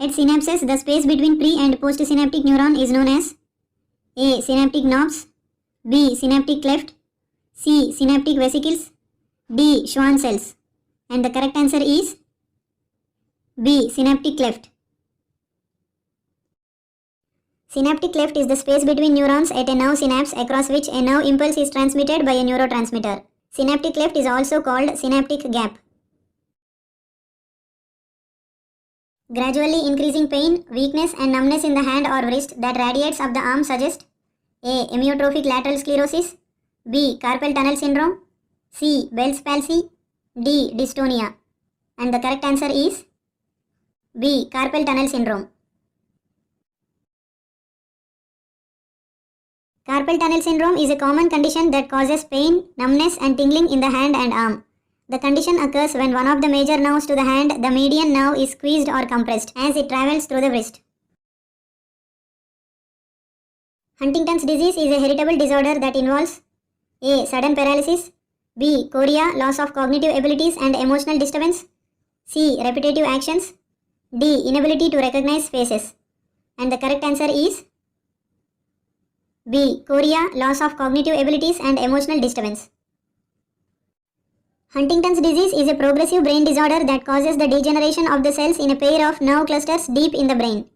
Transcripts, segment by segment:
At synapses, the space between pre- and postsynaptic neuron is known as A. Synaptic knobs, B. Synaptic cleft, C. Synaptic vesicles, D. Schwann cells. And the correct answer is B. Synaptic cleft. Synaptic cleft is the space between neurons at a nerve synapse across which a nerve impulse is transmitted by a neurotransmitter. Synaptic cleft is also called synaptic gap. Gradually increasing pain, weakness and numbness in the hand or wrist that radiates up the arm suggest A. Amyotrophic lateral sclerosis, B. Carpal tunnel syndrome, C. Bell's palsy, D. Dystonia. And the correct answer is B. Carpal tunnel syndrome. Carpal tunnel syndrome is a common condition that causes pain, numbness and tingling in the hand and arm. The condition occurs when one of the major nerves to the hand, the median nerve, is squeezed or compressed as it travels through the wrist. Huntington's disease is a heritable disorder that involves A. Sudden paralysis, B. Chorea, loss of cognitive abilities and emotional disturbance, C. Repetitive actions, D. Inability to recognize faces. And the correct answer is B. Chorea, loss of cognitive abilities and emotional disturbance. Huntington's disease is a progressive brain disorder that causes the degeneration of the cells in a pair of nerve clusters deep in the brain.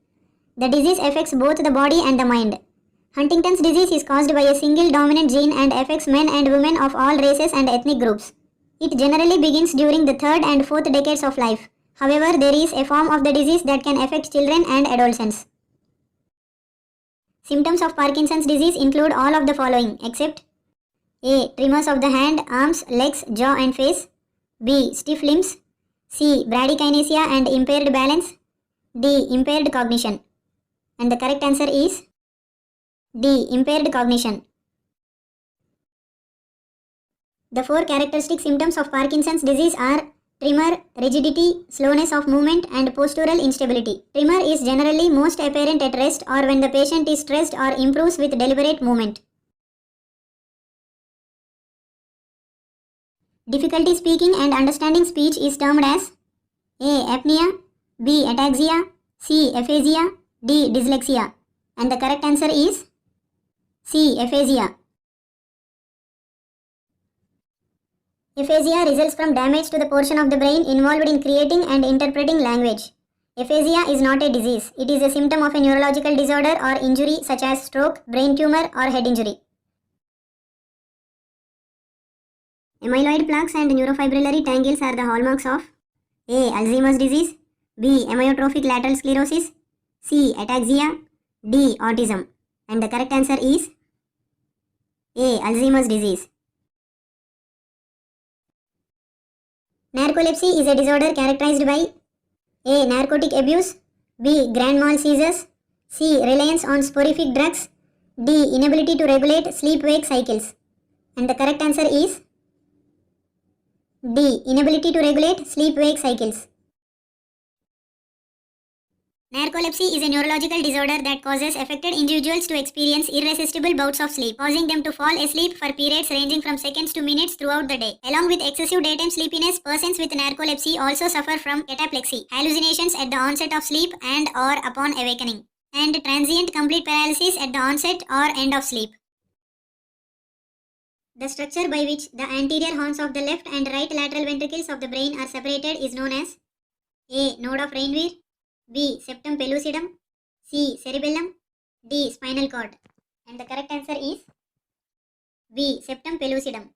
The disease affects both the body and the mind. Huntington's disease is caused by a single dominant gene and affects men and women of all races and ethnic groups. It generally begins during the third and fourth decades of life. However, there is a form of the disease that can affect children and adolescents. Symptoms of Parkinson's disease include all of the following except A. Tremors of the hand, arms, legs, jaw and face, B. Stiff limbs, C. Bradykinesia and impaired balance, D. Impaired cognition. And the correct answer is D. Impaired cognition. The four characteristic symptoms of Parkinson's disease are tremor, rigidity, slowness of movement and postural instability. Tremor is generally most apparent at rest or when the patient is stressed or improves with deliberate movement. Difficulty speaking and understanding speech is termed as A. Apnea, B. Ataxia, C. Aphasia, D. Dyslexia. And the correct answer is C. Aphasia. Aphasia results from damage to the portion of the brain involved in creating and interpreting language. Aphasia is not a disease. It is a symptom of a neurological disorder or injury such as stroke, brain tumor or head injury. Amyloid plaques and neurofibrillary tangles are the hallmarks of A. Alzheimer's disease, B. Amyotrophic lateral sclerosis, C. Ataxia, D. Autism. And the correct answer is A. Alzheimer's disease. Narcolepsy is a disorder characterized by A. Narcotic abuse, B. Grand mal seizures, C. Reliance on sporific drugs, D. Inability to regulate sleep-wake cycles. And the correct answer is D. Inability to regulate sleep-wake cycles. Narcolepsy is a neurological disorder that causes affected individuals to experience irresistible bouts of sleep, causing them to fall asleep for periods ranging from seconds to minutes throughout the day. Along with excessive daytime sleepiness, persons with narcolepsy also suffer from cataplexy, hallucinations at the onset of sleep and or upon awakening, and transient complete paralysis at the onset or end of sleep. The structure by which the anterior horns of the left and right lateral ventricles of the brain are separated is known as A. Node of Reinwehr, B. Septum pellucidum, C. Cerebellum, D. Spinal cord. And the correct answer is B. Septum pellucidum.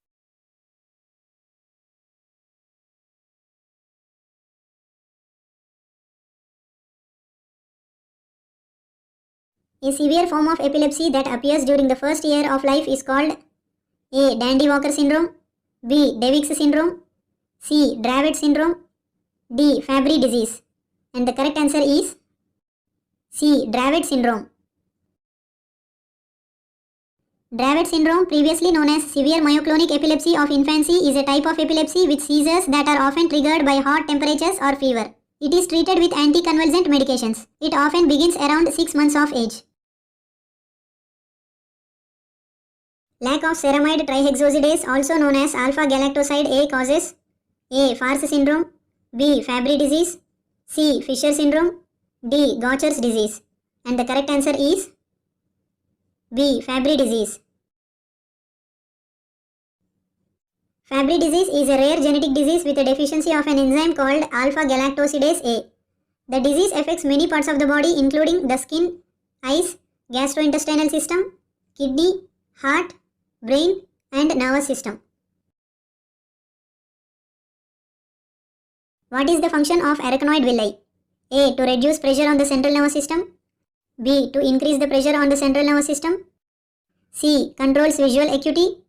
A severe form of epilepsy that appears during the first year of life is called A. Dandy-Walker syndrome, B. Devick's syndrome, C. Dravet syndrome, D. Fabry disease. And the correct answer is C. Dravet syndrome. Dravet syndrome, previously known as severe myoclonic epilepsy of infancy, is a type of epilepsy with seizures that are often triggered by hot temperatures or fever. It is treated with anticonvulsant medications. It often begins around 6 months of age. Lack of ceramide trihexosidase, also known as alpha-galactoside A, causes A. Farce syndrome, B. Fabry disease, C. Fisher syndrome, D. Gaucher's disease. And the correct answer is B. Fabry disease. Fabry disease is a rare genetic disease with a deficiency of an enzyme called alpha-galactosidase A. The disease affects many parts of the body including the skin, eyes, gastrointestinal system, kidney, heart, brain and nervous system. What is the function of arachnoid villi? A. To reduce pressure on the central nervous system. B. To increase the pressure on the central nervous system. C. Controls visual acuity.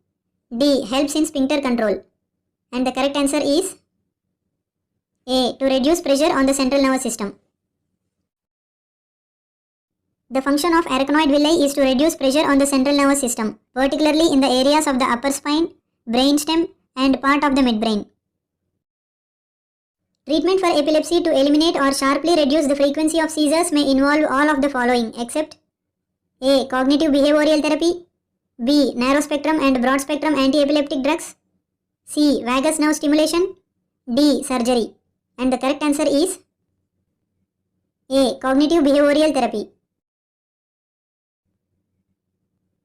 D. Helps in sphincter control. And the correct answer is A. To reduce pressure on the central nervous system. The function of arachnoid villi is to reduce pressure on the central nervous system, particularly in the areas of the upper spine, brainstem and part of the midbrain. Treatment for epilepsy to eliminate or sharply reduce the frequency of seizures may involve all of the following except A. Cognitive behavioral therapy. B. Narrow spectrum and broad spectrum anti-epileptic drugs. C. Vagus nerve stimulation. D. Surgery. And the correct answer is A. Cognitive behavioral therapy.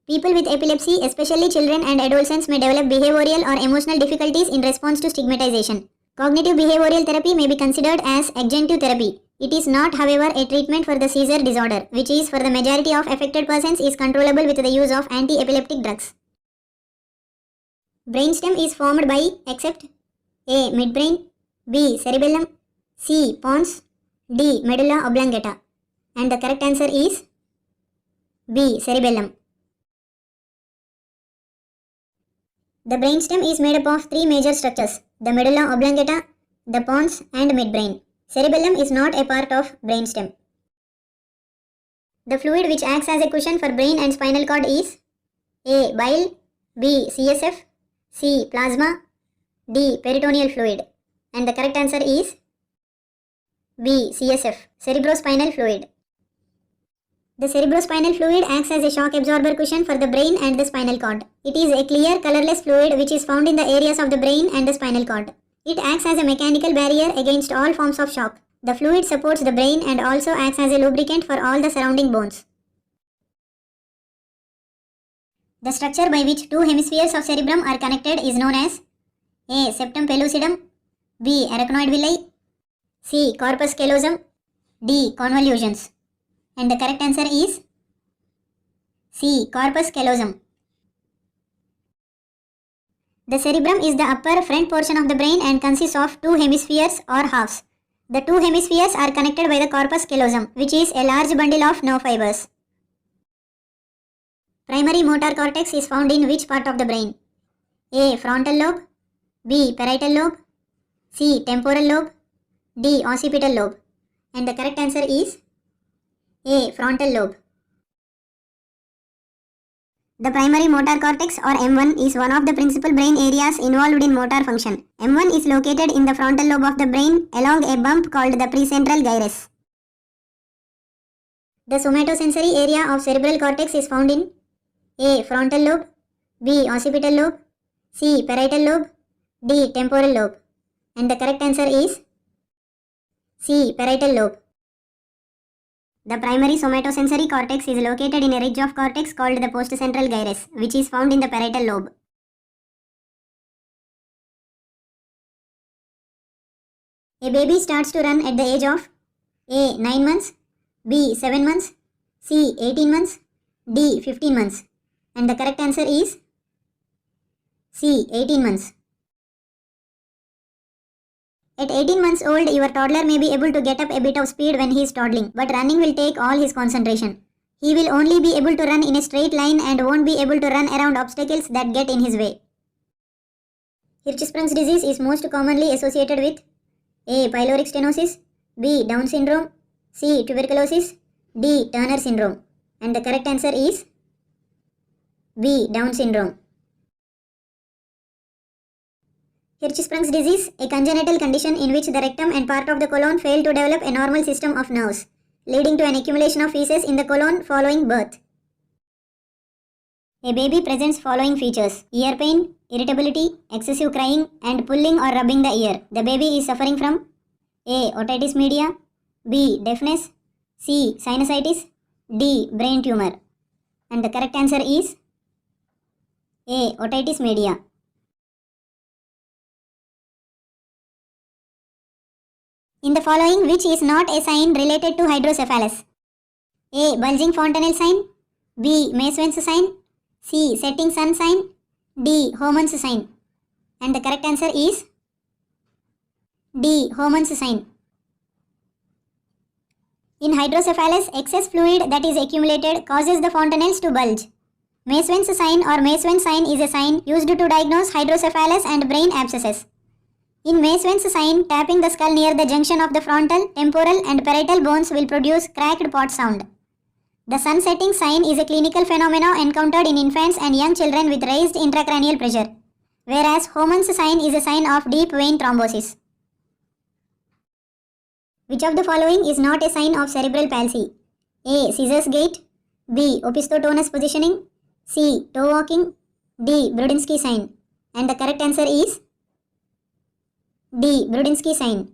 People with epilepsy, especially children and adolescents, may develop behavioral or emotional difficulties in response to stigmatization. Cognitive behavioral therapy may be considered as adjunctive therapy. It is not, however, a treatment for the seizure disorder, which is for the majority of affected persons is controllable with the use of anti-epileptic drugs. Brainstem is formed by except A. Midbrain, B. Cerebellum, C. Pons, D. Medulla oblongata. And the correct answer is B. Cerebellum. The brainstem is made up of three major structures, the medulla oblongata, the pons and midbrain. Cerebellum is not a part of brainstem. The fluid which acts as a cushion for brain and spinal cord is A. Bile, B. CSF, C. Plasma, D. Peritoneal fluid. And the correct answer is B. CSF, cerebrospinal fluid. The cerebrospinal fluid acts as a shock absorber cushion for the brain and the spinal cord. It is a clear, colorless fluid which is found in the areas of the brain and the spinal cord. It acts as a mechanical barrier against all forms of shock. The fluid supports the brain and also acts as a lubricant for all the surrounding bones. The structure by which two hemispheres of cerebrum are connected is known as A. Septum pellucidum, B. Arachnoid villi, C. Corpus callosum, D. Convolutions. And the correct answer is C. Corpus callosum. The cerebrum is the upper front portion of the brain and consists of two hemispheres or halves. The two hemispheres are connected by the corpus callosum, which is a large bundle of nerve fibers. Primary motor cortex is found in which part of the brain? A. Frontal lobe, B. Parietal lobe, C. Temporal lobe, D. Occipital lobe. And the correct answer is A. Frontal lobe. The primary motor cortex or M1 is one of the principal brain areas involved in motor function. M1 is located in the frontal lobe of the brain along a bump called the precentral gyrus. The somatosensory area of cerebral cortex is found in A. Frontal lobe, B. Occipital lobe, C. Parietal lobe, D. Temporal lobe. And the correct answer is C. Parietal lobe. The primary somatosensory cortex is located in a ridge of cortex called the postcentral gyrus, which is found in the parietal lobe. A baby starts to run at the age of A. 9 months, B. 7 months, C. 18 months, D. 15 months. And the correct answer is C. 18 months. At 18 months old, your toddler may be able to get up a bit of speed when he is toddling, but running will take all his concentration. He will only be able to run in a straight line and won't be able to run around obstacles that get in his way. Hirschsprung's disease is most commonly associated with A. Pyloric stenosis, B. Down syndrome, C. Tuberculosis, D. Turner syndrome. And the correct answer is B. Down syndrome. Hirschsprung's disease, a congenital condition in which the rectum and part of the colon fail to develop a normal system of nerves, leading to an accumulation of feces in the colon following birth. A baby presents following features: ear pain, irritability, excessive crying, and pulling or rubbing the ear. The baby is suffering from A. Otitis media, B. Deafness, C. Sinusitis, D. Brain tumor. And the correct answer is A. Otitis media. In the following, which is not a sign related to hydrocephalus? A. Bulging fontanelle sign, B. Macewen's sign, C. Setting sun sign, D. Hohmann's sign. And the correct answer is D. Hohmann's sign. In hydrocephalus, excess fluid that is accumulated causes the fontanelles to bulge. Macewen's sign or Macewen's sign is a sign used to diagnose hydrocephalus and brain abscesses. In Macewen's sign, tapping the skull near the junction of the frontal, temporal and parietal bones will produce cracked pot sound. The sun setting sign is a clinical phenomenon encountered in infants and young children with raised intracranial pressure, whereas Hohmann's sign is a sign of deep vein thrombosis. Which of the following is not a sign of cerebral palsy? A. Scissors gait, B. Opisthotonous positioning, C. Toe walking, D. Brudinsky sign. And the correct answer is D. Brudinsky sign.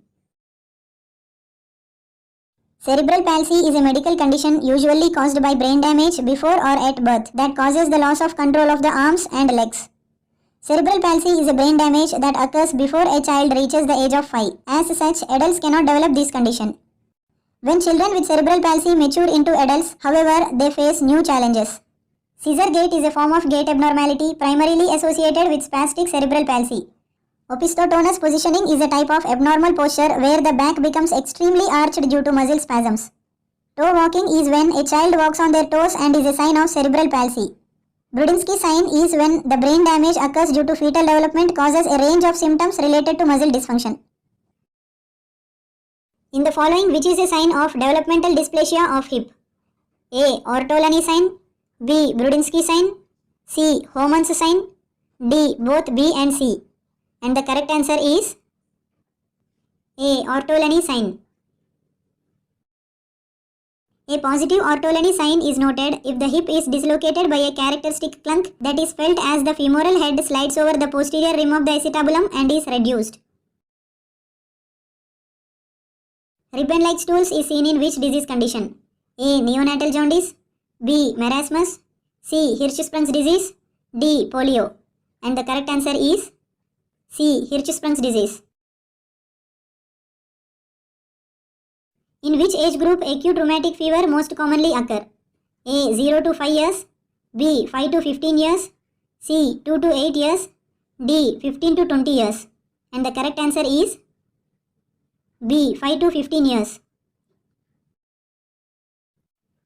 Cerebral palsy is a medical condition usually caused by brain damage before or at birth that causes the loss of control of the arms and legs. Cerebral palsy is a brain damage that occurs before a child reaches the age of 5. As such, adults cannot develop this condition. When children with cerebral palsy mature into adults, however, they face new challenges. Scissor gait is a form of gait abnormality primarily associated with spastic cerebral palsy. Opisthotonous positioning is a type of abnormal posture where the back becomes extremely arched due to muscle spasms. Toe walking is when a child walks on their toes and is a sign of cerebral palsy. Brudinsky sign is when the brain damage occurs due to fetal development causes a range of symptoms related to muscle dysfunction. In the following, which is a sign of developmental dysplasia of hip? A. Ortolani sign, B. Brudinsky sign, C. Hohmann's sign, D. Both B and C. And the correct answer is A. Ortolani sign. A positive ortolani sign is noted if the hip is dislocated by a characteristic clunk that is felt as the femoral head slides over the posterior rim of the acetabulum and is reduced. Ribbon-like stools is seen in which disease condition? A. Neonatal jaundice, B. Marasmus, C. Hirschsprung's disease, D. Polio. And the correct answer is C. Hirschsprung's disease. In which age group acute rheumatic fever most commonly occur? A. 0 to 5 years, B. 5 to 15 years, C. 2 to 8 years, D. 15 to 20 years. And the correct answer is B. 5 to 15 years.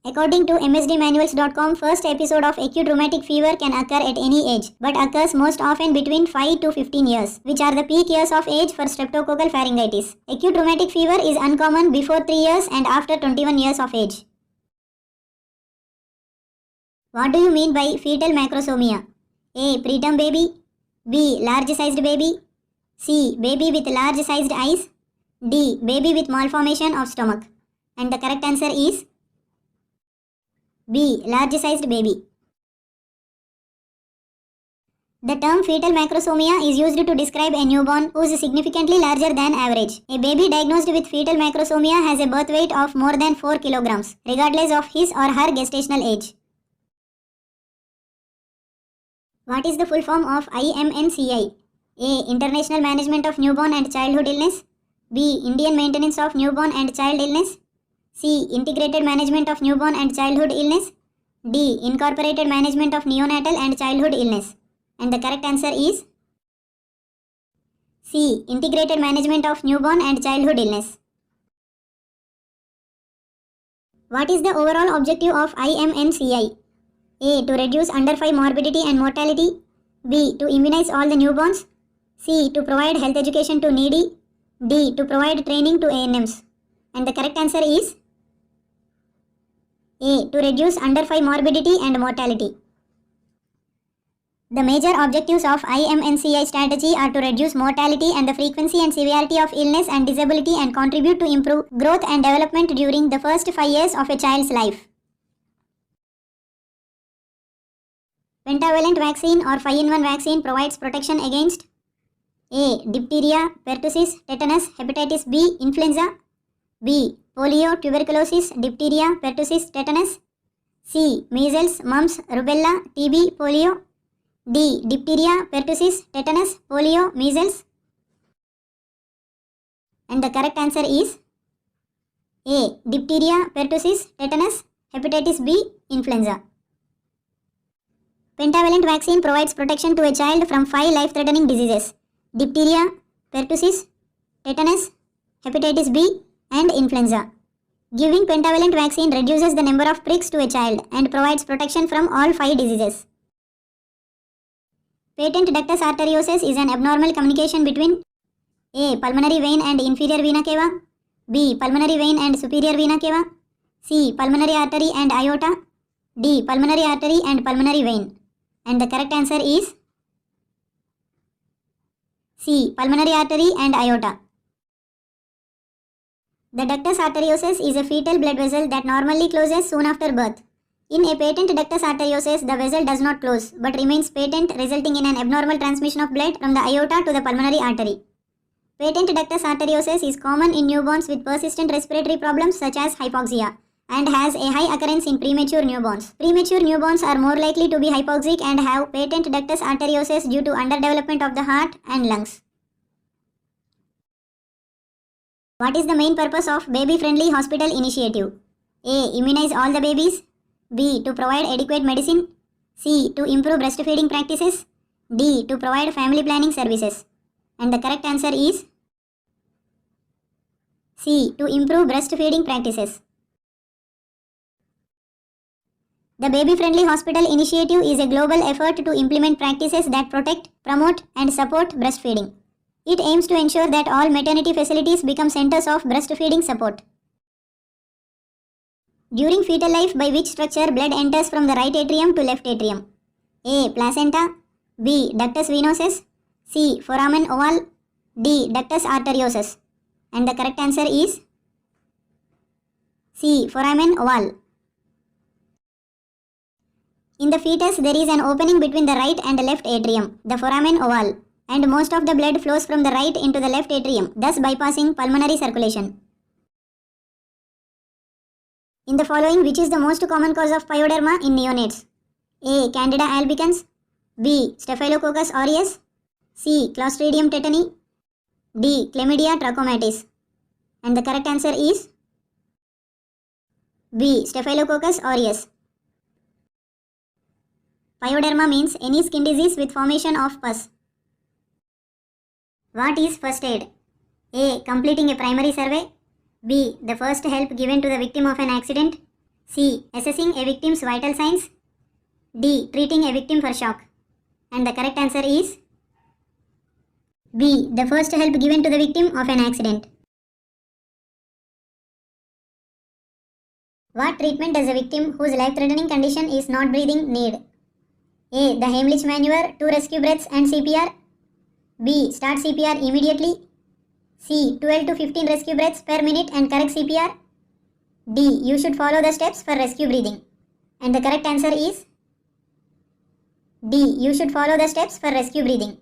According to msdmanuals.com, first episode of acute rheumatic fever can occur at any age, but occurs most often between 5 to 15 years, which are the peak years of age for streptococcal pharyngitis. Acute rheumatic fever is uncommon before 3 years and after 21 years of age. What do you mean by fetal macrosomia? A. Preterm baby, B. Large-sized baby, C. Baby with large-sized eyes, D. Baby with malformation of stomach. And the correct answer is B. Large-sized baby. The term fetal macrosomia is used to describe a newborn who is significantly larger than average. A baby diagnosed with fetal macrosomia has a birth weight of more than 4 kilograms, regardless of his or her gestational age. What is the full form of IMNCI? A. International Management of Newborn and Childhood Illness, B. Indian Maintenance of Newborn and Child Illness, C. Integrated Management of Newborn and Childhood Illness, D. Incorporated Management of Neonatal and Childhood Illness. And the correct answer is C. Integrated Management of Newborn and Childhood Illness. What is the overall objective of IMNCI? A. To reduce under 5 morbidity and mortality, B. To immunize all the newborns, C. To provide health education to needy, D. To provide training to ANMs. And the correct answer is A. To reduce under 5 morbidity and mortality. The major objectives of IMNCI strategy are to reduce mortality and the frequency and severity of illness and disability and contribute to improve growth and development during the first 5 years of a child's life. Pentavalent vaccine or 5-in-1 vaccine provides protection against A. Diphtheria, pertussis, tetanus, hepatitis B, influenza, B. polio, tuberculosis, diphtheria, pertussis, tetanus. C. Measles, mumps, rubella, TB, polio. D. Diphtheria, pertussis, tetanus, polio, measles. And the correct answer is A. Diphtheria, pertussis, tetanus, hepatitis B, influenza. Pentavalent vaccine provides protection to a child from 5 life-threatening diseases: diphtheria, pertussis, tetanus, hepatitis B, and influenza. Giving pentavalent vaccine reduces the number of pricks to a child and provides protection from all 5 diseases. Patent ductus arteriosus is an abnormal communication between A. Pulmonary vein and inferior vena cava, B. Pulmonary vein and superior vena cava, C. Pulmonary artery and aorta, D. Pulmonary artery and pulmonary vein. And the correct answer is C. Pulmonary artery and aorta. The ductus arteriosus is a fetal blood vessel that normally closes soon after birth. In a patent ductus arteriosus, the vessel does not close but remains patent, resulting in an abnormal transmission of blood from the aorta to the pulmonary artery. Patent ductus arteriosus is common in newborns with persistent respiratory problems such as hypoxia and has a high occurrence in premature newborns. Premature newborns are more likely to be hypoxic and have patent ductus arteriosus due to underdevelopment of the heart and lungs. What is the main purpose of baby-friendly hospital initiative? A. Immunize all the babies. B. To provide adequate medicine. C. To improve breastfeeding practices. D. To provide family planning services. And the correct answer is C. To improve breastfeeding practices. The Baby Friendly Hospital Initiative is a global effort to implement practices that protect, promote, and support breastfeeding. It aims to ensure that all maternity facilities become centers of breastfeeding support. During fetal life, by which structure blood enters from the right atrium to left atrium? A. Placenta, B. Ductus venosus, C. Foramen ovale, D. Ductus arteriosus. And the correct answer is C. Foramen ovale. In the fetus, there is an opening between the right and left atrium, the foramen ovale, and most of the blood flows from the right into the left atrium, thus bypassing pulmonary circulation. In the following, which is the most common cause of pyoderma in neonates? A. Candida albicans, B. Staphylococcus aureus, C. Clostridium tetani, D. Chlamydia trachomatis. And the correct answer is B. Staphylococcus aureus. Pyoderma means any skin disease with formation of pus. What is first aid? A. Completing a primary survey, B. The first help given to the victim of an accident, C. Assessing a victim's vital signs, D. Treating a victim for shock. And the correct answer is B. The first help given to the victim of an accident. What treatment does a victim whose life-threatening condition is not breathing need? A. The Heimlich maneuver, 2 rescue breaths and CPR, B. Start CPR immediately, C. 12 to 15 rescue breaths per minute and correct CPR, D. You should follow the steps for rescue breathing. And the correct answer is D. You should follow the steps for rescue breathing.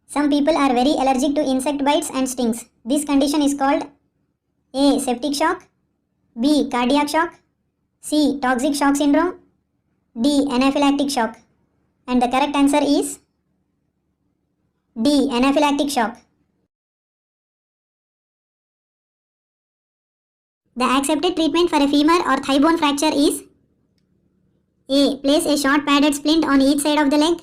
Some people are very allergic to insect bites and stings. This condition is called A. Septic shock, B. Cardiac shock, C. Toxic shock syndrome, D. Anaphylactic shock. And the correct answer is D. Anaphylactic shock. The accepted treatment for a femur or thigh bone fracture is A. Place a short padded splint on each side of the leg,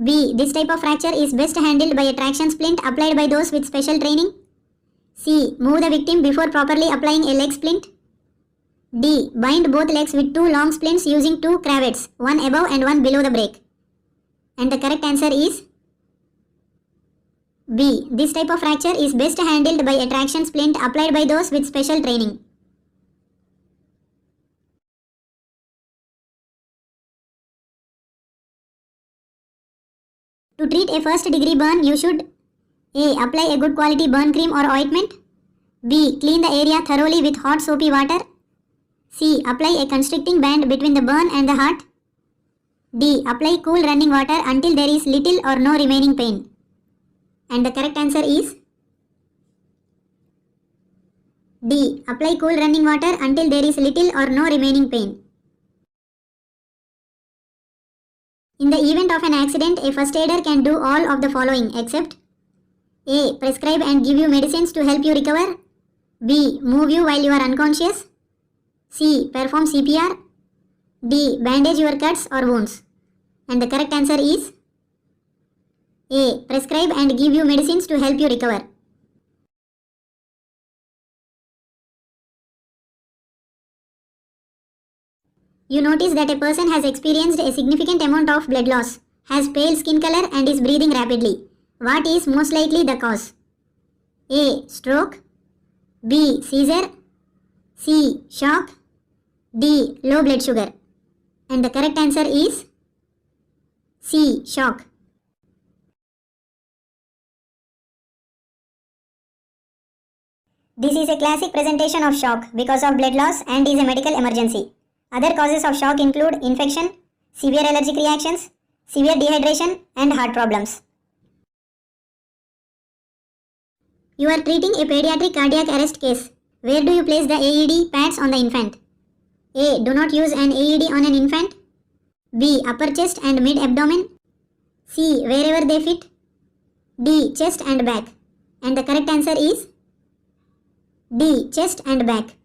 B. This type of fracture is best handled by a traction splint applied by those with special training, C. Move the victim before properly applying a leg splint, D. Bind both legs with 2 long splints using 2 cravats, one above and one below the break. And the correct answer is B. This type of fracture is best handled by a traction splint applied by those with special training. To treat a first degree burn, you should A. Apply a good quality burn cream or ointment, B. Clean the area thoroughly with hot soapy water, C. Apply a constricting band between the burn and the heart, D. Apply cool running water until there is little or no remaining pain. And the correct answer is D. Apply cool running water until there is little or no remaining pain. In the event of an accident, a first aider can do all of the following except A. Prescribe and give you medicines to help you recover. B. Move you while you are unconscious. C. Perform CPR. D. Bandage your cuts or wounds. And the correct answer is A. Prescribe and give you medicines to help you recover. You notice that a person has experienced a significant amount of blood loss, has pale skin color and is breathing rapidly. What is most likely the cause? A. Stroke. B. Seizure. C. Shock. D. Low blood sugar. And the correct answer is C. Shock. This is a classic presentation of shock because of blood loss and is a medical emergency. Other causes of shock include infection, severe allergic reactions, severe dehydration, and heart problems. You are treating a pediatric cardiac arrest case. Where do you place the AED pads on the infant? A. Do not use an AED on an infant. B. Upper chest and mid-abdomen. C. Wherever they fit. D. Chest and back. And the correct answer is D. Chest and back.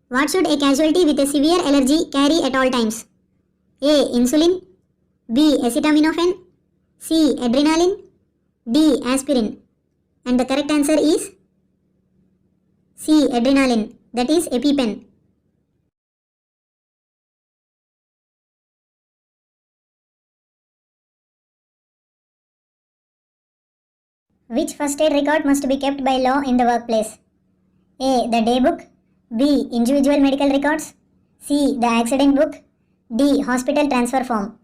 What should a casualty with a severe allergy carry at all times? A. Insulin. B. Acetaminophen. C. Adrenaline. D. Aspirin. And the correct answer is C. Adrenaline. That is EpiPen. Which first aid record must be kept by law in the workplace? A. The day book. B. Individual medical records. C. The accident book. D. Hospital transfer form.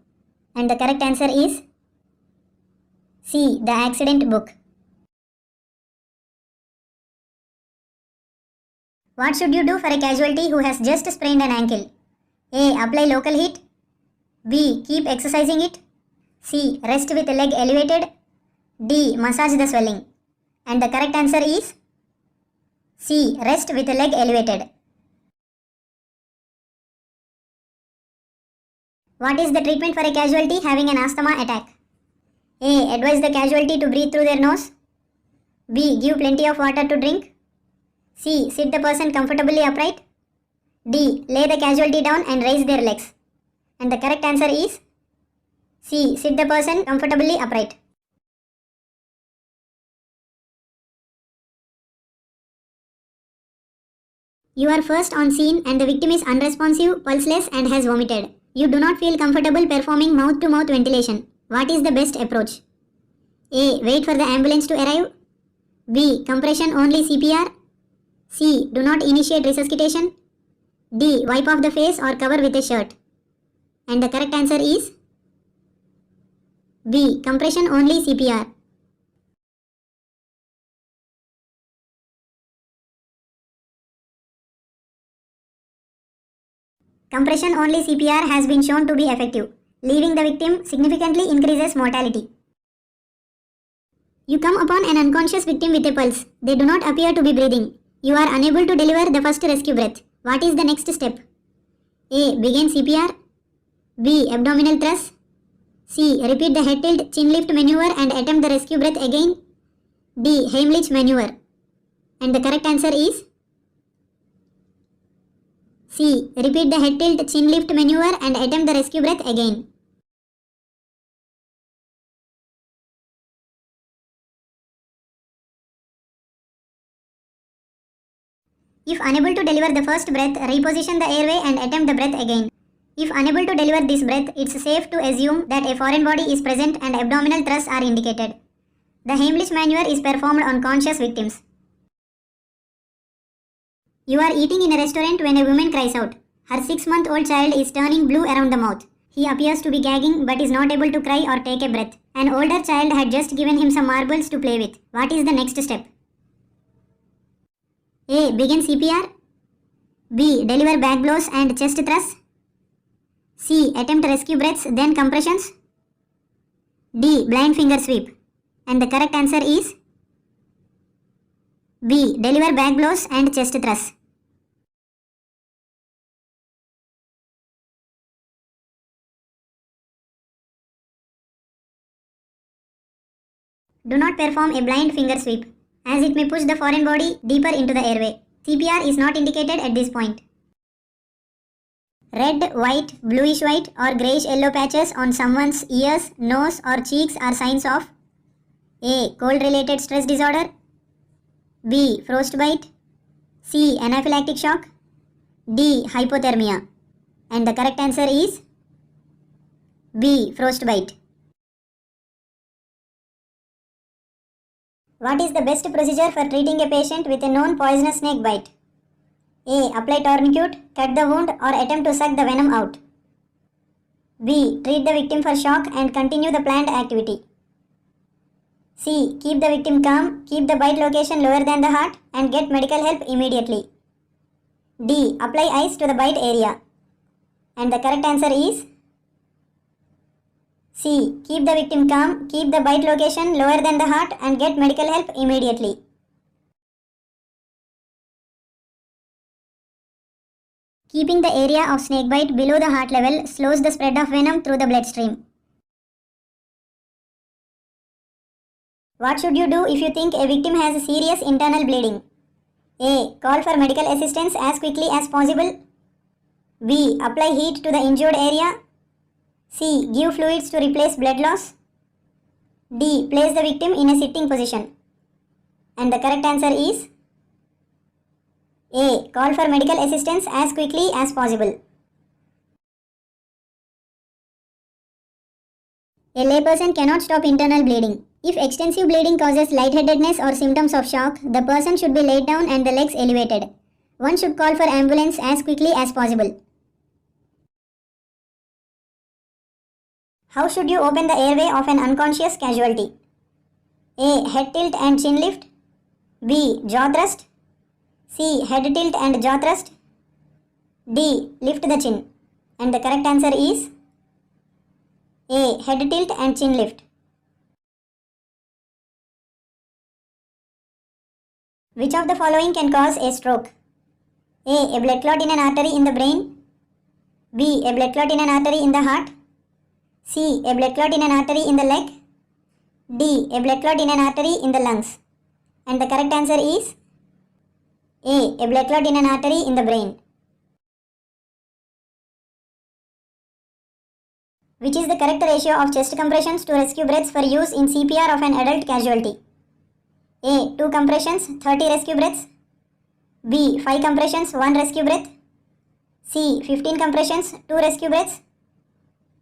And the correct answer is C. The accident book. What should you do for a casualty who has just sprained an ankle? A. Apply local heat. B. Keep exercising it. C. Rest with leg elevated. D. Massage the swelling. And the correct answer is C. Rest with leg elevated. What is the treatment for a casualty having an asthma attack? A. Advise the casualty to breathe through their nose. B. Give plenty of water to drink. C. Sit the person comfortably upright. D. Lay the casualty down and raise their legs. And the correct answer is C. Sit the person comfortably upright. You are first on scene and the victim is unresponsive, pulseless and has vomited. You do not feel comfortable performing mouth-to-mouth ventilation. What is the best approach? A. Wait for the ambulance to arrive. B. Compression only CPR. C. Do not initiate resuscitation. D. Wipe off the face or cover with a shirt. And the correct answer is B. Compression only CPR. Compression only CPR has been shown to be effective. Leaving the victim significantly increases mortality. You come upon an unconscious victim with a pulse. They do not appear to be breathing. You are unable to deliver the first rescue breath. What is the next step? A. Begin CPR. B. Abdominal thrust. C. Repeat the head tilt chin lift maneuver and attempt the rescue breath again. D. Heimlich maneuver. And the correct answer is C. Repeat the head tilt chin lift maneuver and attempt the rescue breath again. If unable to deliver the first breath, reposition the airway and attempt the breath again. If unable to deliver this breath, it's safe to assume that a foreign body is present and abdominal thrusts are indicated. The Heimlich maneuver is performed on conscious victims. You are eating in a restaurant when a woman cries out. Her 6-month-old child is turning blue around the mouth. He appears to be gagging but is not able to cry or take a breath. An older child had just given him some marbles to play with. What is the next step? A. Begin CPR. B. Deliver back blows and chest thrusts. C. Attempt rescue breaths then compressions. D. Blind finger sweep. And the correct answer is B. Deliver back blows and chest thrusts. Do not perform a blind finger sweep, as it may push the foreign body deeper into the airway. CPR is not indicated at this point. Red, white, bluish white or greyish yellow patches on someone's ears, nose or cheeks are signs of A. Cold related stress disorder. B. Frostbite. C. Anaphylactic shock. D. Hypothermia. And the correct answer is B. Frostbite. What is the best procedure for treating a patient with a known poisonous snake bite? A. Apply tourniquet, cut the wound or attempt to suck the venom out. B. Treat the victim for shock and continue the planned activity. C. Keep the victim calm, keep the bite location lower than the heart and get medical help immediately. D. Apply ice to the bite area. And the correct answer is C. Keep the victim calm, keep the bite location lower than the heart and get medical help immediately. Keeping the area of snakebite below the heart level slows the spread of venom through the bloodstream. What should you do if you think a victim has serious internal bleeding? A. Call for medical assistance as quickly as possible. B. Apply heat to the injured area. C. Give fluids to replace blood loss. D. Place the victim in a sitting position. And the correct answer is A. Call for medical assistance as quickly as possible. A layperson cannot stop internal bleeding. If extensive bleeding causes lightheadedness or symptoms of shock, the person should be laid down and the legs elevated. One should call for ambulance as quickly as possible. How should you open the airway of an unconscious casualty? A. Head tilt and chin lift. B. Jaw thrust. C. Head tilt and jaw thrust. D. Lift the chin. And the correct answer is A. Head tilt and chin lift. Which of the following can cause a stroke? A. A blood clot in an artery in the brain. B. A blood clot in an artery in the heart. C. A blood clot in an artery in the leg. D. A blood clot in an artery in the lungs. And the correct answer is A. A blood clot in an artery in the brain. Which is the correct ratio of chest compressions to rescue breaths for use in CPR of an adult casualty? A. 2 compressions, 30 rescue breaths. B. 5 compressions, 1 rescue breath. C. 15 compressions, 2 rescue breaths.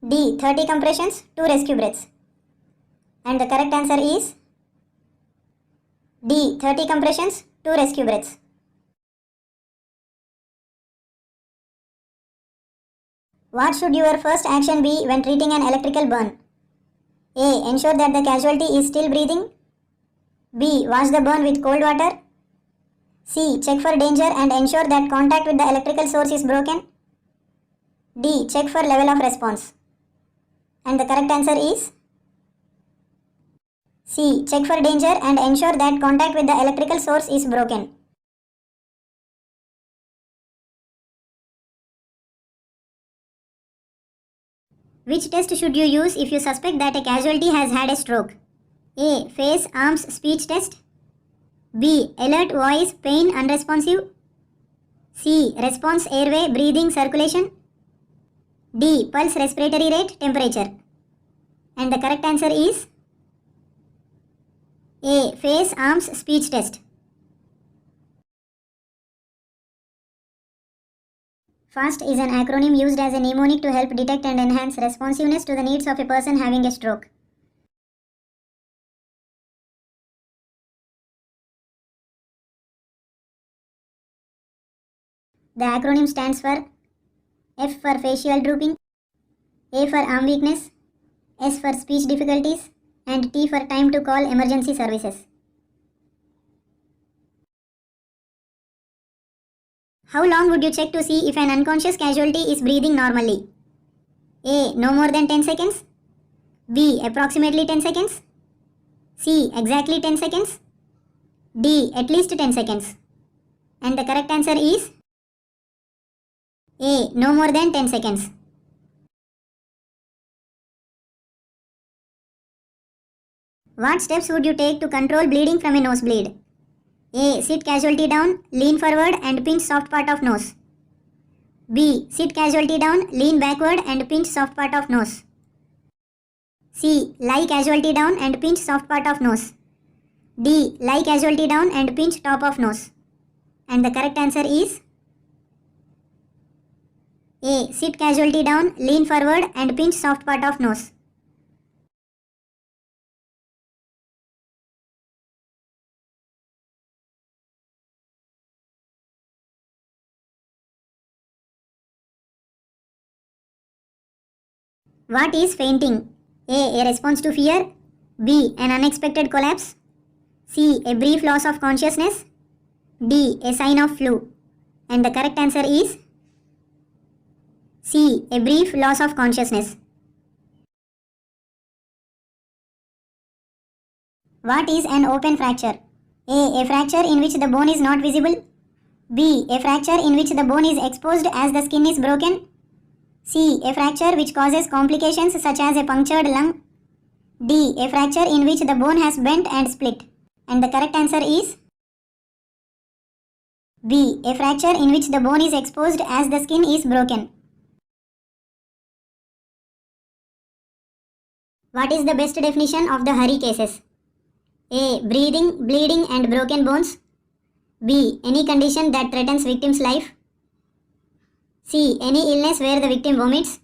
D. 30 compressions, 2 rescue breaths. And the correct answer is D. 30 compressions, 2 rescue breaths. What should your first action be when treating an electrical burn? A. Ensure that the casualty is still breathing. B. Wash the burn with cold water. C. Check for danger and ensure that contact with the electrical source is broken. D. Check for level of response. And the correct answer is C. Check for danger and ensure that contact with the electrical source is broken. Which test should you use if you suspect that a casualty has had a stroke? A. Face, arms, speech test. B. Alert, voice, pain, unresponsive. C. Response, airway, breathing, circulation. D. Pulse, respiratory rate, temperature. And the correct answer is A. Face, arms, speech test. FAST is an acronym used as a mnemonic to help detect and enhance responsiveness to the needs of a person having a stroke. The acronym stands for F for facial drooping, A for arm weakness, S for speech difficulties, and T for time to call emergency services. How long would you check to see if an unconscious casualty is breathing normally? A. No more than 10 seconds. B. Approximately 10 seconds. C. Exactly 10 seconds. D. At least 10 seconds. And the correct answer is A. No more than 10 seconds. What steps would you take to control bleeding from a nosebleed? A. Sit casualty down, lean forward and pinch soft part of nose. B. Sit casualty down, lean backward and pinch soft part of nose. C. Lie casualty down and pinch soft part of nose. D. Lie casualty down and pinch top of nose. And the correct answer is A. Sit casualty down, lean forward and pinch soft part of nose. What is fainting? A response to fear. B. An unexpected collapse. C. A brief loss of consciousness. D. A sign of flu. And the correct answer is C. A brief loss of consciousness. What is an open fracture? A fracture in which the bone is not visible. B. A fracture in which the bone is exposed as the skin is broken. C. A fracture which causes complications such as a punctured lung. D. A fracture in which the bone has bent and split. And the correct answer is B. A fracture in which the bone is exposed as the skin is broken. What is the best definition of the hurry cases? A. Breathing, bleeding and broken bones. B. Any condition that threatens victim's life. C. Any illness where the victim vomits.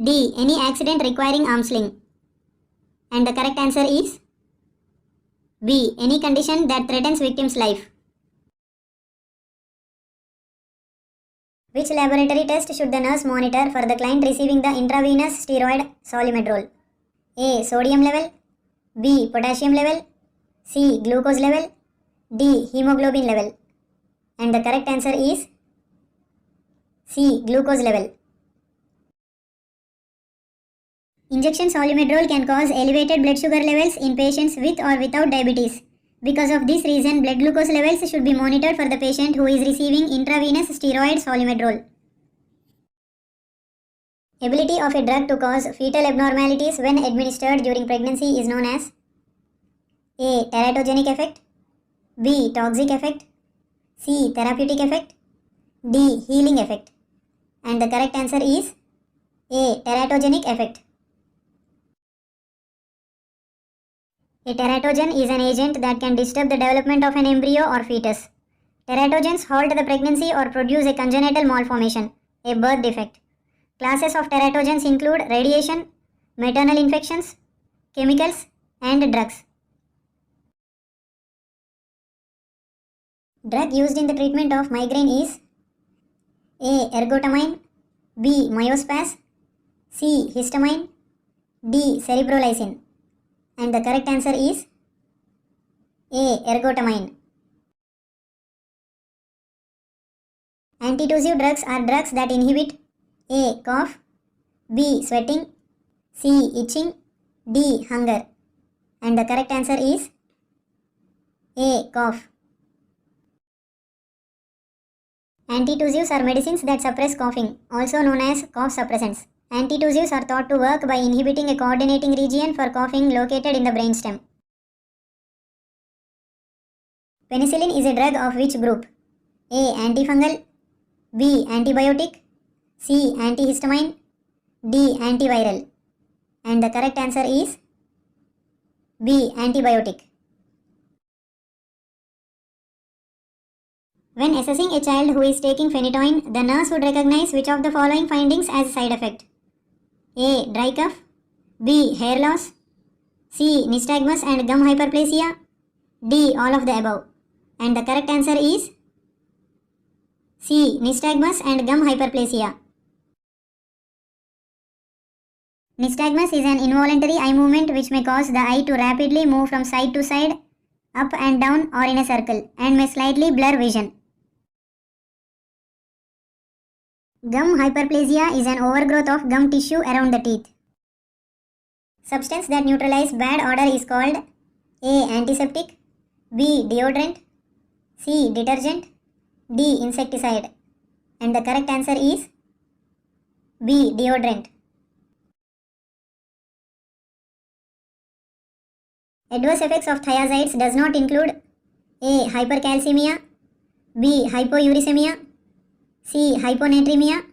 D. Any accident requiring arm sling. And the correct answer is B. Any condition that threatens victim's life. Which laboratory test should the nurse monitor for the client receiving the intravenous steroid Solimedrol? A. Sodium level. B. Potassium level. C. Glucose level. D. Hemoglobin level. And the correct answer is C. Glucose level. Injection Solimedrol can cause elevated blood sugar levels in patients with or without diabetes. Because of this reason, blood glucose levels should be monitored for the patient who is receiving intravenous steroid Solimedrol. Ability of a drug to cause fetal abnormalities when administered during pregnancy is known as A. Teratogenic effect. B. Toxic effect. C. Therapeutic effect. D. Healing effect. And the correct answer is A. Teratogenic effect. A teratogen is an agent that can disturb the development of an embryo or fetus. Teratogens halt the pregnancy or produce a congenital malformation, a birth defect. Classes of teratogens include radiation, maternal infections, chemicals, and drugs. Drug used in the treatment of migraine is A. Ergotamine. B. Myospaz. C. Histamine. D. Cerebrolysine. And the correct answer is A. Ergotamine. Antitussive drugs are drugs that inhibit A. Cough. B. Sweating. C. Itching. D. Hunger. And the correct answer is A. Cough. Antitussives are medicines that suppress coughing, also known as cough suppressants. Antitussives are thought to work by inhibiting a coordinating region for coughing located in the brainstem. Penicillin is a drug of which group? A. Antifungal. B. Antibiotic. C. Antihistamine. D. Antiviral. And the correct answer is B. Antibiotic. When assessing a child who is taking phenytoin, the nurse would recognize which of the following findings as a side effect? A. Dry cough. B. Hair loss. C. Nystagmus and gum hyperplasia. D. All of the above. And the correct answer is C. Nystagmus and gum hyperplasia. Nystagmus is an involuntary eye movement which may cause the eye to rapidly move from side to side, up and down or in a circle, and may slightly blur vision. Gum hyperplasia is an overgrowth of gum tissue around the teeth. Substance that neutralize bad odor is called A. Antiseptic, B. Deodorant, C. Detergent, D. Insecticide. And the correct answer is B. Deodorant. Adverse effects of thiazides does not include A. Hypercalcemia, B. Hypouricemia, C. Hyponatremia,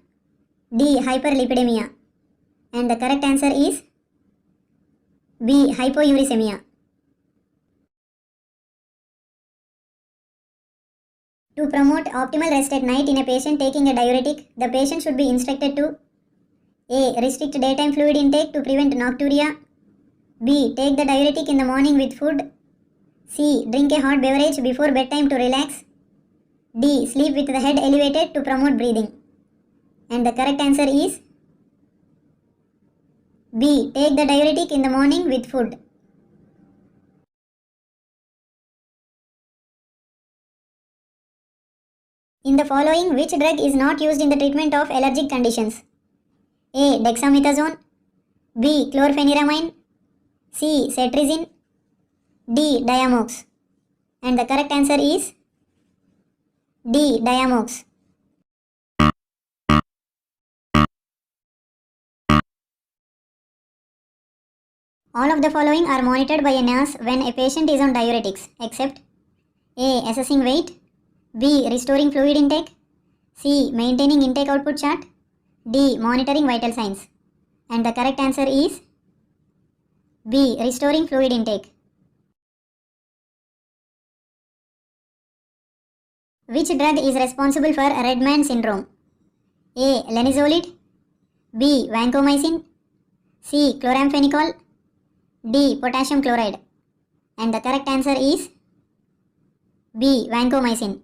D. Hyperlipidemia. And the correct answer is B. Hypouricemia. To promote optimal rest at night in a patient taking a diuretic, the patient should be instructed to A. Restrict daytime fluid intake to prevent nocturia, B. Take the diuretic in the morning with food, C. Drink a hot beverage before bedtime to relax, D. Sleep with the head elevated to promote breathing. And the correct answer is B. Take the diuretic in the morning with food. In the following, which drug is not used in the treatment of allergic conditions? A. Dexamethasone, B. Chlorpheniramine, C. Cetirizine, D. Diamox. And the correct answer is D. Diamox. All of the following are monitored by a nurse when a patient is on diuretics, except A. Assessing weight, B. Restoring fluid intake, C. Maintaining intake output chart, D. Monitoring vital signs. And the correct answer is B. Restoring fluid intake. Which drug is responsible for red man syndrome? A. Linezolid, B. Vancomycin, C. Chloramphenicol, D. Potassium chloride. And the correct answer is B. Vancomycin.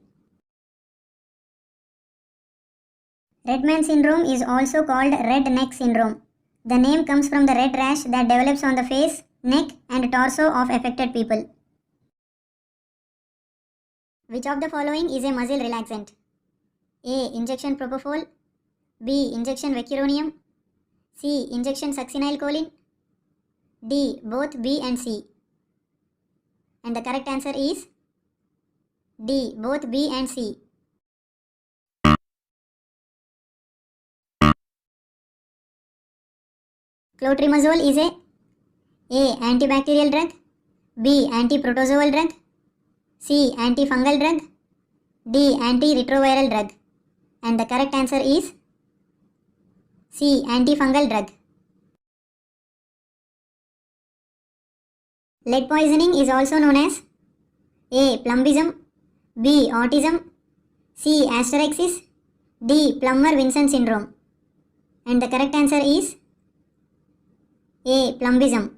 Red man syndrome is also called red neck syndrome. The name comes from the red rash that develops on the face, neck and torso of affected people. Which of the following is a muscle relaxant? A. Injection propofol, B. Injection vecuronium, C. Injection succinylcholine, D. Both B and C. And the correct answer is D. Both B and C. Clotrimazole is a antibacterial drug, B. Antiprotozoal drug, C. Antifungal drug, D. Antiretroviral drug. And the correct answer is C. Antifungal drug. Lead poisoning is also known as A. Plumbism, B. Autism, C. Asterixis, D. Plummer-Vinson syndrome. And the correct answer is A. Plumbism.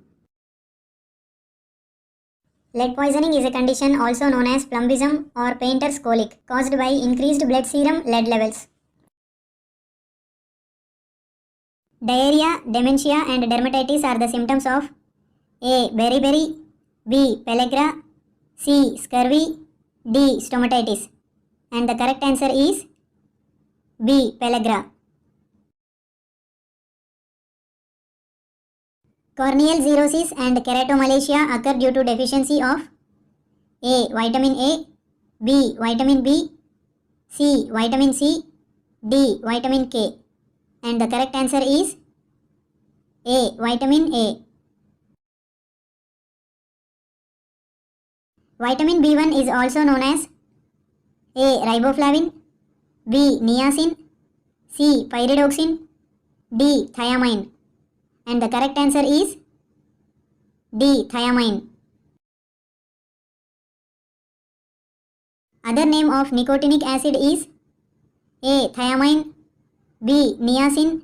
Lead poisoning is a condition also known as plumbism or painter's colic caused by increased blood serum lead levels. Diarrhea, dementia and dermatitis are the symptoms of A. Beriberi, B. Pellagra, C. Scurvy, D. Stomatitis. And the correct answer is B. Pellagra. Corneal xerosis and keratomalacia occur due to deficiency of A. Vitamin A, B. Vitamin B, C. Vitamin C, D. Vitamin K. And the correct answer is A. Vitamin A. Vitamin B1 is also known as A. Riboflavin, B. Niacin, C. Pyridoxine, D. Thiamine. And the correct answer is D. Thiamine. Other name of nicotinic acid is A. Thiamine, B. Niacin,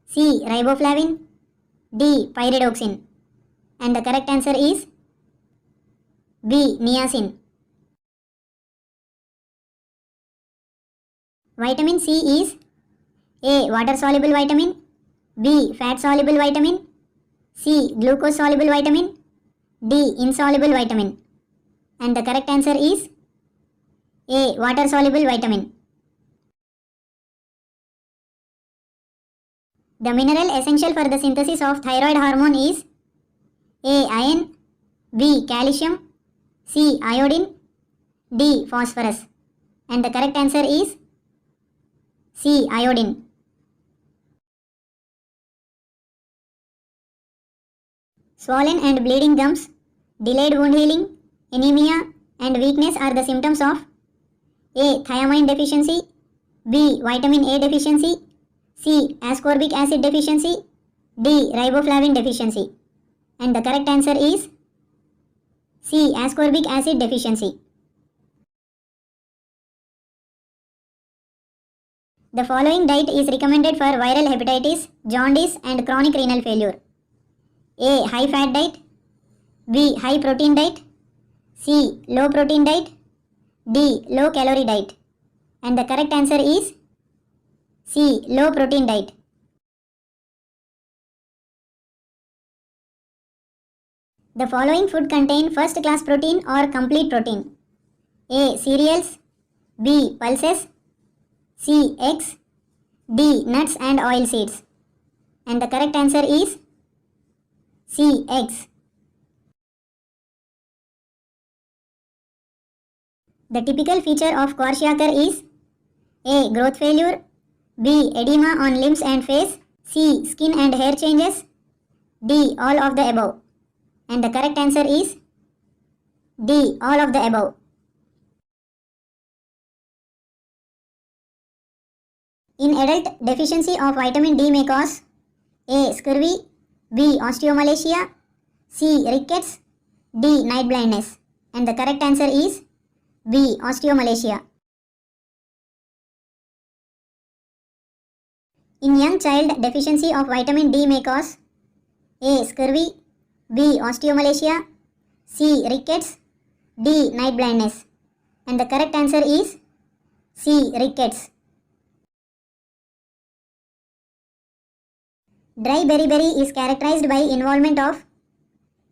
C. Riboflavin, D. Pyridoxine. And the correct answer is B. Niacin. Vitamin C is A. Water soluble vitamin, B. Fat soluble vitamin, C. Glucose soluble vitamin, D. Insoluble vitamin. And the correct answer is A. Water soluble vitamin. The mineral essential for the synthesis of thyroid hormone is A. Iron, B. Calcium, C. Iodine, D. Phosphorus. And the correct answer is C. Iodine. Swollen and bleeding gums, delayed wound healing, anemia and weakness are the symptoms of A. Thiamine deficiency, B. Vitamin A deficiency, C. Ascorbic acid deficiency, D. Riboflavin deficiency. And the correct answer is C. Ascorbic acid deficiency. The following diet is recommended for viral hepatitis, jaundice and chronic renal failure. A. High fat diet, B. High protein diet, C. Low protein diet, D. Low calorie diet. And the correct answer is C. Low protein diet. The following food contain first class protein or complete protein. A. Cereals, B. Pulses, C. Eggs, D. Nuts and oil seeds. And the correct answer is C. Eggs. The typical feature of kwashiorkor is A. Growth failure, B. Edema on limbs and face, C. Skin and hair changes, D. All of the above. And the correct answer is D. All of the above. In adult, deficiency of vitamin D may cause A. Scurvy, B. Osteomalacia, C. Rickets, D. Night blindness. And the correct answer is B. Osteomalacia. In young child, deficiency of vitamin D may cause A. Scurvy, B. Osteomalacia, C. Rickets, D. Night blindness. And the correct answer is C. Rickets. Dry beriberi is characterized by involvement of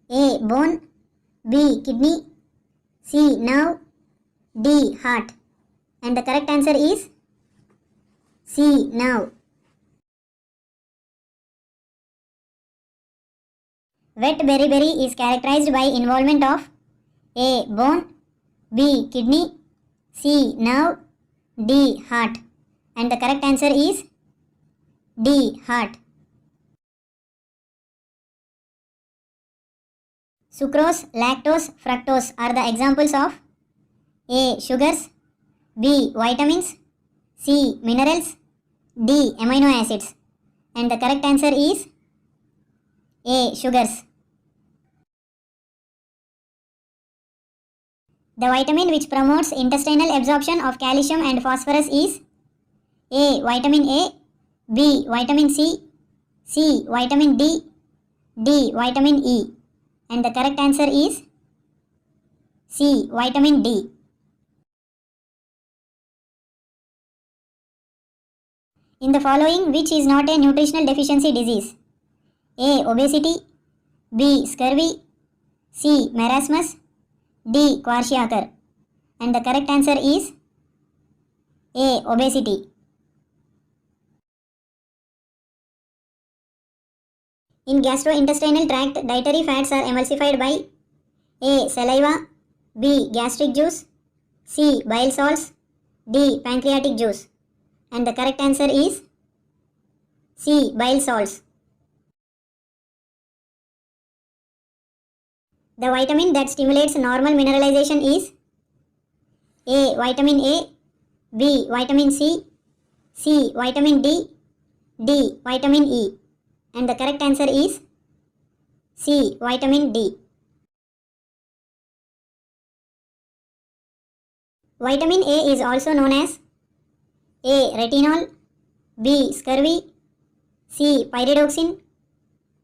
A. Bone, B. Kidney, C. Nerve, D. Heart. And the correct answer is C. Nerve. Wet beriberi is characterized by involvement of A. Bone, B. Kidney, C. Nerve, D. Heart. And the correct answer is D. Heart. Sucrose, lactose, fructose are the examples of A. Sugars, B. Vitamins, C. Minerals, D. Amino acids. And the correct answer is A. Sugars. The vitamin which promotes intestinal absorption of calcium and phosphorus is A. Vitamin A, B. Vitamin C, C. Vitamin D, D. Vitamin E. And the correct answer is C. Vitamin D. In the following, which is not a nutritional deficiency disease? A. Obesity, B. Scurvy, C. Marasmus, D. Kwashiorkor. And the correct answer is A. Obesity. In gastrointestinal tract, dietary fats are emulsified by A. Saliva, B. Gastric juice, C. Bile salts, D. Pancreatic juice. And the correct answer is C. Bile salts. The vitamin that stimulates normal mineralization is A. Vitamin A, B. Vitamin C, C. Vitamin D, D. Vitamin E. And the correct answer is C. Vitamin D. Vitamin A is also known as A. Retinol, B. Scurvy, C. Pyridoxine,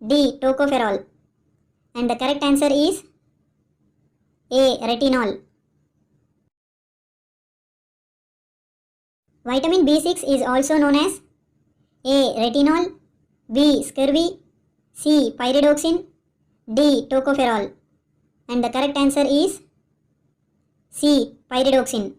D. Tocopherol. And the correct answer is A. Retinol. Vitamin B6 is also known as A. Retinol, B. Scurvy, C. Pyridoxine, D. Tocopherol. And the correct answer is C. Pyridoxine.